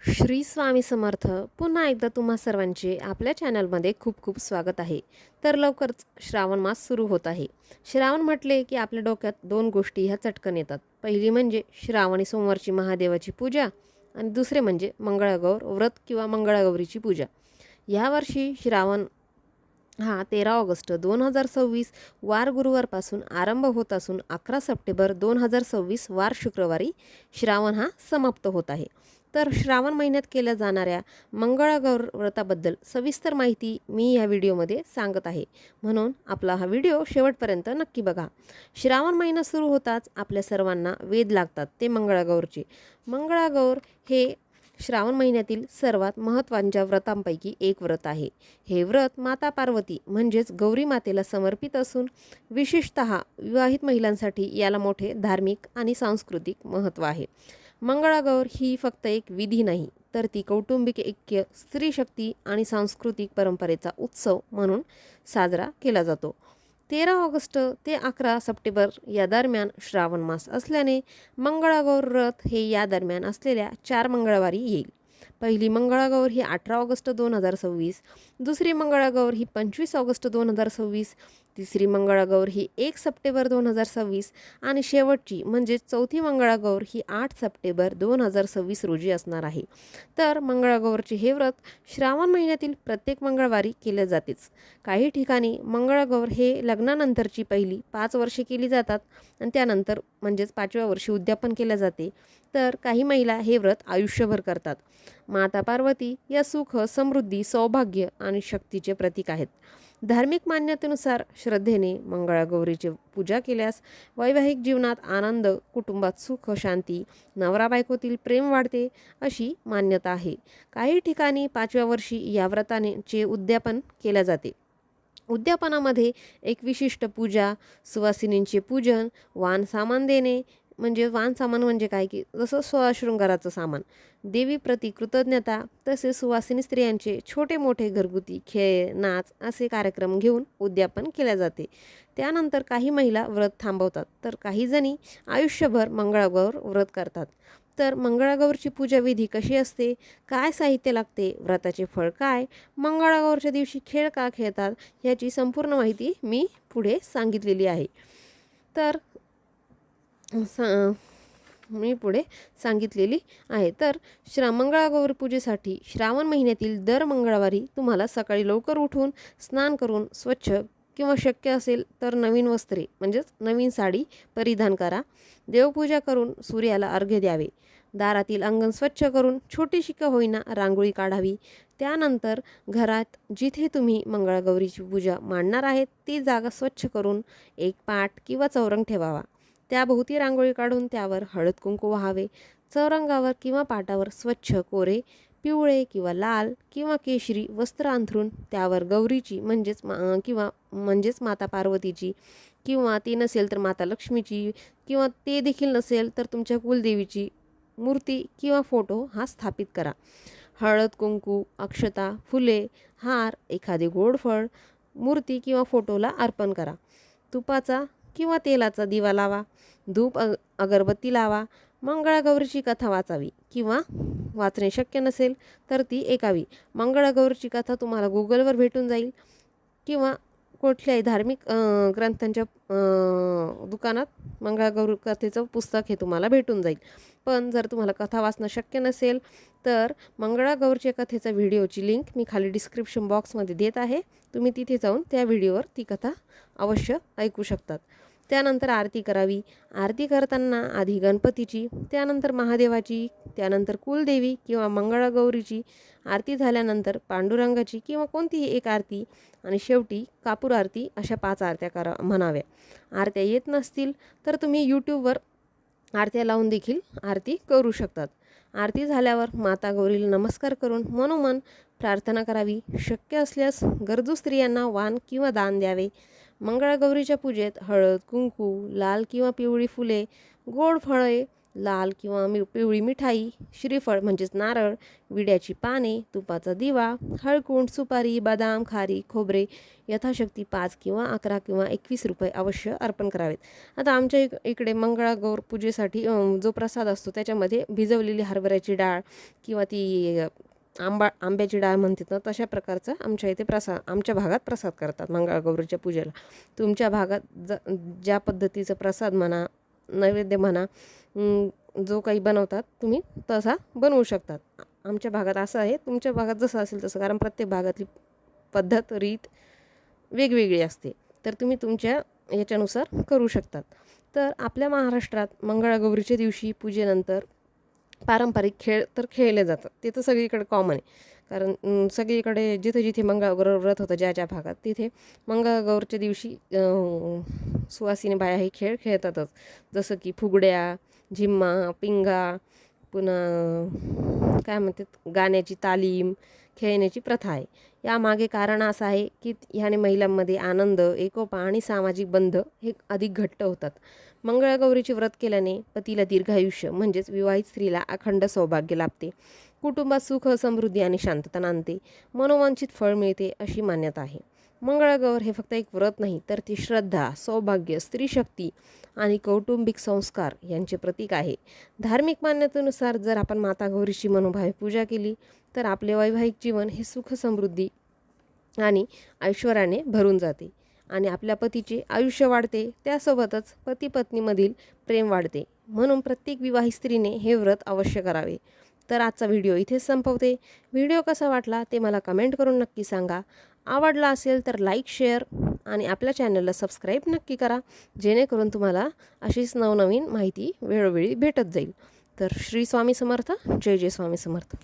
श्री स्वामी समर्थ. पुन्हा एकदा तुम्हा सर्वांचे आपल्या चॅनलमध्ये खूप खूप स्वागत आहे. तर लवकरच श्रावण मास सुरू होत आहे. श्रावण म्हटले की आपल्या डोक्यात दोन गोष्टी ह्या चटकन येतात. पहिली म्हणजे श्रावणी सोमवारची महादेवाची पूजा आणि दुसरे म्हणजे मंगळागौर व्रत किंवा मंगळागौरीची पूजा. यावर्षी श्रावण हा 13 ऑगस्ट 2026 वार गुरुवारपासून आरंभ होत असून 11 सप्टेंबर 2026 वार शुक्रवारी श्रावण हा समाप्त होत आहे. तर श्रावण महिन्यात केल्या जाणाऱ्या मंगळागौर व्रताबद्दल सविस्तर माहिती मी या व्हिडिओमध्ये सांगत आहे, म्हणून आपला हा व्हिडिओ शेवटपर्यंत नक्की बघा. श्रावण महिना सुरू होताच आपल्या सर्वांना वेध लागतात ते मंगळागौरचे. मंगळागौर हे श्रावण महिन्यातील सर्वात महत्त्वाच्या व्रतांपैकी एक व्रत आहे. हे व्रत माता पार्वती म्हणजेच गौरी मातेला समर्पित असून विशेषतः विवाहित महिलांसाठी याला मोठे धार्मिक आणि सांस्कृतिक महत्त्व आहे. मंगळागौर ही फक्त एक विधी नाही, तर ती कौटुंबिक ऐक्य, स्त्री शक्ती आणि सांस्कृतिक परंपरेचा उत्सव म्हणून साजरा केला जातो. 13 ऑगस्ट ते 11 सप्टेंबर या दरम्यान श्रावण मास असल्याने मंगळागौर व्रत हे या दरम्यान असलेल्या 4 मंगळवारी येईल. पहिली मंगळागौर ही 18 ऑगस्ट 2026, दुसरी मंगळागौर ही 25 ऑगस्ट 2026, तिसरी मंगळागौर ही 1 सप्टेंबर 2026 आणि शेवटची म्हणजे चौथी मंगळागौर ही 8 सप्टेंबर 2026 रोजी असणार आहे. तर मंगळागौरचे हे व्रत श्रावण महिन्यातील प्रत्येक मंगळवारी केले जातेच. काही ठिकाणी मंगळागौर हे लग्नानंतरची पहिली 5 वर्षे केली जातात आणि त्यानंतर म्हणजेच 5व्या वर्षी उद्यापन केले जाते. तर काही महिला हे व्रत आयुष्यभर करतात. माता पार्वती या सुख, समृद्धी, सौभाग्य आणि शक्तीचे प्रतीक आहेत. धार्मिक मान्यतेनुसार श्रद्धेने मंगळागौरीची पूजा केल्यास वैवाहिक जीवनात आनंद, कुटुंबात सुख, शांती, नवरा बायकोतील प्रेम वाढते अशी मान्यता आहे. काही ठिकाणी 5व्या वर्षी या व्रताचे उद्यापन केले जाते. उद्यापनामध्ये एक विशिष्ट पूजा, सुवासिनींचे पूजन, वाण सामान देणे म्हणजे वाण सामान म्हणजे काय की जसं शृंगाराचं सामान, देवीप्रती कृतज्ञता, तसेच सुवासिनी स्त्रियांचे छोटे मोठे घरगुती खेळ, नाच असे कार्यक्रम घेऊन उद्यापन केले जाते. त्यानंतर काही महिला व्रत थांबवतात, तर काही जणी आयुष्यभर मंगळागौर व्रत करतात. तर मंगळागौरची पूजाविधी कशी असते, काय साहित्य लागते, व्रताचे फळ काय, मंगळागौरच्या दिवशी खेळ का खेळतात, ह्याची संपूर्ण माहिती मी पुढे सांगितलेली आहे. तर मी पुढे सांगितलेली आहे. तर मंगळागौर पूजेसाठी श्रावण महिन्यातील दर मंगळवारी तुम्हाला सकाळी लवकर उठून स्नान करून स्वच्छ किंवा शक्य असेल तर नवीन वस्त्रे म्हणजेच नवीन साडी परिधान करा. देवपूजा करून सूर्याला अर्घ्य द्यावे. दारातील अंगण स्वच्छ करून छोटीशी का होईना रांगोळी काढावी. त्यानंतर घरात जिथे तुम्ही मंगळागौरीची पूजा मांडणार आहेत ती जागा स्वच्छ करून एक पाट किंवा चौरंग ठेवावा. त्याभोवती रांगोळी काढून त्यावर हळद कुंकू व्हावे. चौरंगावर किंवा पाटावर स्वच्छ कोरे, पिवळे किंवा लाल किंवा केशरी वस्त्र अंथरून त्यावर गौरीची म्हणजेच माता पार्वतीची किंवा ती नसेल तर माता लक्ष्मीची किंवा ते देखील नसेल तर तुमच्या कुलदेवीची मूर्ती किंवा फोटो हा स्थापित करा. हळद कुंकू, अक्षता, फुले, हार, एखादे गोड फळ मूर्ती किंवा फोटोला अर्पण करा. तुपाचा किंवा तेलाचा दिवा लावा. धूप अगरबत्ती लावा. मंगळागौरीची कथा वाचावी किंवा वाचणे शक्य नसेल तर ती ऐकावी. मंगळागौरीची कथा तुम्हाला गुगलवर भेटून जाईल किंवा कुठल्याही धार्मिक ग्रंथांच्या दुकानात मंगळागौर कथेचं पुस्तक हे तुम्हाला भेटून जाईल. पण जर तुम्हाला कथा वाचणं शक्य नसेल तर मंगळागौरच्या कथेचा व्हिडिओची लिंक मी खाली डिस्क्रिप्शन बॉक्समध्ये देत आहे. तुम्ही तिथे जाऊन त्या व्हिडिओवर ती कथा अवश्य ऐकू शकतात. त्यानंतर आरती करावी. आरती करताना आधी गणपतीची, त्यानंतर महादेवाची, त्यानंतर कुलदेवी किंवा मंगळागौरीची, आरती झाल्यानंतर पांडुरंगाची किंवा कोणतीही एक आरती आणि शेवटी कापूर आरती अशा 5 आरत्या म्हणाव्या. आरत्या येत नसतील तर तुम्ही यूट्यूबवर आरत्या लावून देखील आरती करू शकतात. आरती झाल्यावर माता गौरीला नमस्कार करून मनोमन प्रार्थना करावी. शक्य असल्यास गरजू स्त्रियांना वाण किंवा दान द्यावे. मंगळागौरीच्या पूजेत हळद कुंकू, लाल किंवा पिवळी फुले, गोड फळे लाल किंवा पिवळी मिठाई, श्रीफळ म्हणजेच नारळ, विड्याची पाने, तुपाचा दिवा, हळकुंड, सुपारी, बदाम, खारी, खोबरे यथाशक्ती 5 किंवा 11 किंवा 21 रुपये अवश्य अर्पण करावेत. आता आमच्या इकडे मंगळागौर पूजेसाठी जो प्रसाद असतो त्याच्यामध्ये भिजवलेली हरभऱ्याची डाळ किंवा ती आंब्याची डाळ म्हणतात ना, तशा प्रकारचा आमच्या इथे आमच्या भागात प्रसाद करतात मंगळागौरीच्या पूजेला. तुमच्या भागात ज्या पद्धतीचं प्रसाद म्हणा, नैवेद्य म्हणा, जो काही बनवतात तुम्ही तसा बनवू शकतात. आमच्या भागात असं आहे, तुमच्या भागात जसं असेल तसं, कारण प्रत्येक भागातली पद्धत रीत वेगवेगळी असते. तर तुम्ही तुमच्या याच्यानुसार करू शकतात. तर आपल्या महाराष्ट्रात मंगळागौरीच्या दिवशी पूजेनंतर पारंपरिक खेळ तर खेळले जातात. ते तर सगळीकडे कॉमन आहे, कारण सगळीकडे जिथे जिथे मंगळागौर व्रत होतं ज्या भागात, तिथे मंगळागौरच्या दिवशी सुवासिनी बाया हे खेळ खेळतातच. जसं की फुगड्या, झिम्मा, पिंगा, पुन्हा काय म्हणतात गाण्याची तालीम खेळण्याची प्रथा आहे. यामागे कारण असं आहे की ह्याने महिलांमध्ये आनंद, एकोपा आणि सामाजिक बंध हे अधिक घट्ट होतात. मंगळागौरीचे व्रत केल्याने पतीला दीर्घायुष्य म्हणजेच विवाहित स्त्रीला अखंड सौभाग्य लाभते, कुटुंबात सुख, समृद्धी आणि शांतता नांदते, मनोवांछित फळ मिळते अशी मान्यता आहे. मंगळागौर हे फक्त एक व्रत नाही, तर ती श्रद्धा, सौभाग्य, स्त्रीशक्ती आणि कौटुंबिक संस्कार यांचे प्रतीक आहे. धार्मिक मान्यतेनुसार जर आपण माता गौरीची मनोभावे पूजा केली तर आपले वैवाहिक जीवन हे सुख, समृद्धी आणि ऐश्वर्याने भरून जाते आणि आपल्या पतीचे आयुष्य वाढते. त्यासोबतच पती पत्नीमधील प्रेम वाढते. म्हणून प्रत्येक विवाहित स्त्रीने हे व्रत अवश्य करावे. तर आजचा व्हिडिओ इथेच संपवते. व्हिडिओ कसा वाटला ते मला कमेंट करून नक्की सांगा. आवडला असेल तर लाईक, शेअर आणि आपल्या चॅनलला सबस्क्राईब नक्की करा, जेणेकरून तुम्हाला अशीच नवनवीन माहिती वेळोवेळी भेटत जाईल. तर श्री स्वामी समर्थ. जय जय स्वामी समर्थ.